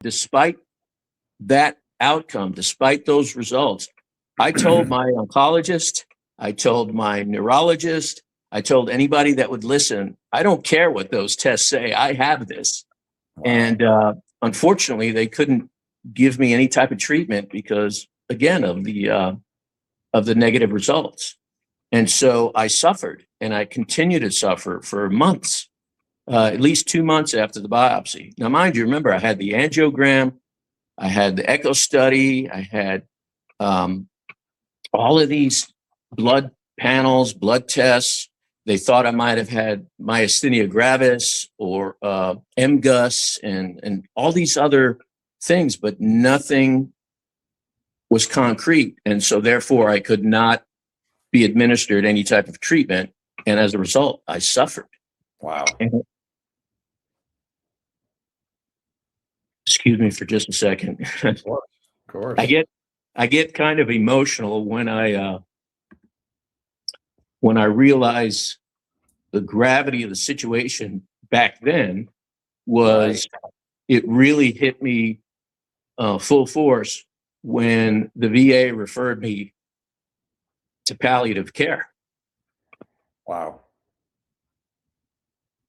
Despite that outcome, despite those results, I told my oncologist, I told my neurologist, I told anybody that would listen, I don't care what those tests say, I have this. Wow. And unfortunately, they couldn't give me any type of treatment because, again, of the negative results. And so I suffered, and I continued to suffer for months, at least 2 months after the biopsy. Now, mind you, remember, I had the angiogram, I had the echo study, I had all of these blood panels, blood tests. They thought I might have had myasthenia gravis or MGUS and all these other things, but nothing was concrete. And so therefore I could not be administered any type of treatment. And as a result, I suffered. Wow. Excuse me for just a second. Of course. I get kind of emotional when I realize the gravity of the situation back then was it really hit me full force when the VA referred me to palliative care. Wow.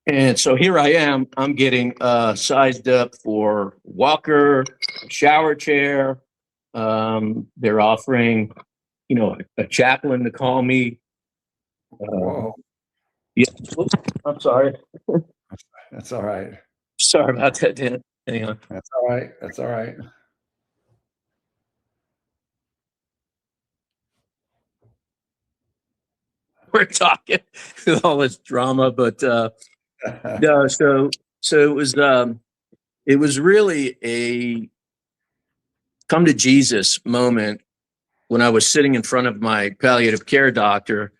And so here I am, I'm getting sized up for walker, shower chair. They're offering, a chaplain to call me. Whoa. Yeah, I'm sorry. That's all right. Sorry about that, Dan. Hang on. That's all right. That's all right. We're talking with all this drama, but no. So it was really a come to Jesus moment when I was sitting in front of my palliative care doctor.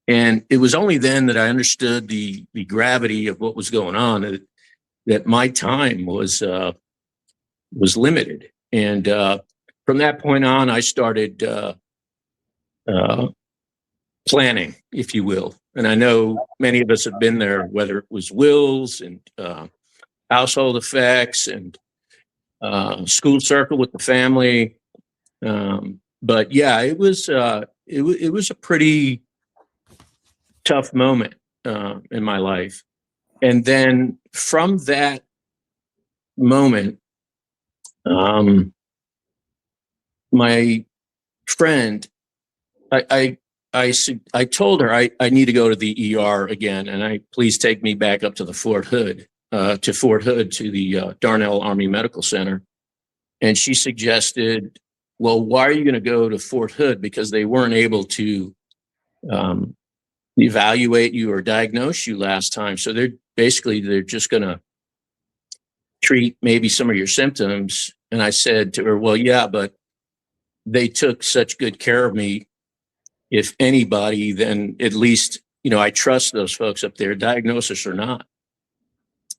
And it was only then that I understood the gravity of what was going on, that my time was limited. And from that point on, I started planning, if you will. And I know many of us have been there, whether it was wills and household effects and school circle with the family. But yeah, it was a pretty tough moment in my life. And then from that moment, my friend, I told her I need to go to the ER again, and please take me back up to the Fort Hood, to the Darnell Army Medical Center. And she suggested, well, why are you going to go to Fort Hood? Because they weren't able to evaluate you or diagnose you last time. So they're just going to treat maybe some of your symptoms. And I said to her, well, yeah, but they took such good care of me. If anybody, then at least, I trust those folks up there, diagnosis or not.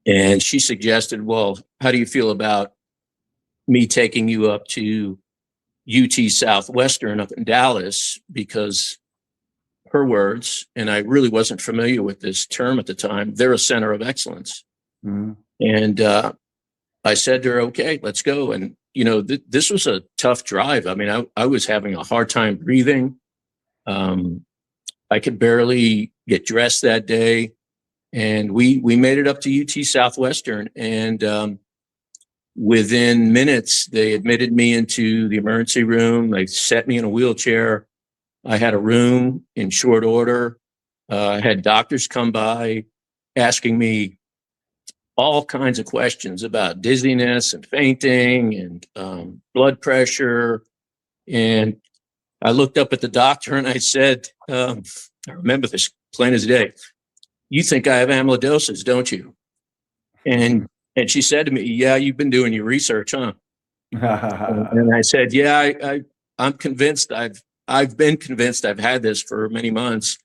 And she suggested, well, how do you feel about me taking you up to UT Southwestern up in Dallas? Because her words, and I really wasn't familiar with this term at the time, they're a center of excellence. Mm-hmm. And I said to her, okay, let's go. And, this was a tough drive. I mean, I was having a hard time breathing. I could barely get dressed that day. And we made it up to UT Southwestern. And within minutes, they admitted me into the emergency room. They set me in a wheelchair. I had a room in short order. I had doctors come by asking me all kinds of questions about dizziness and fainting and blood pressure. And I looked up at the doctor and I said, I remember this plain as day, you think I have amyloidosis, don't you? And she said to me, yeah, you've been doing your research, huh? And I said, yeah, I'm convinced I've been convinced I've had this for many months.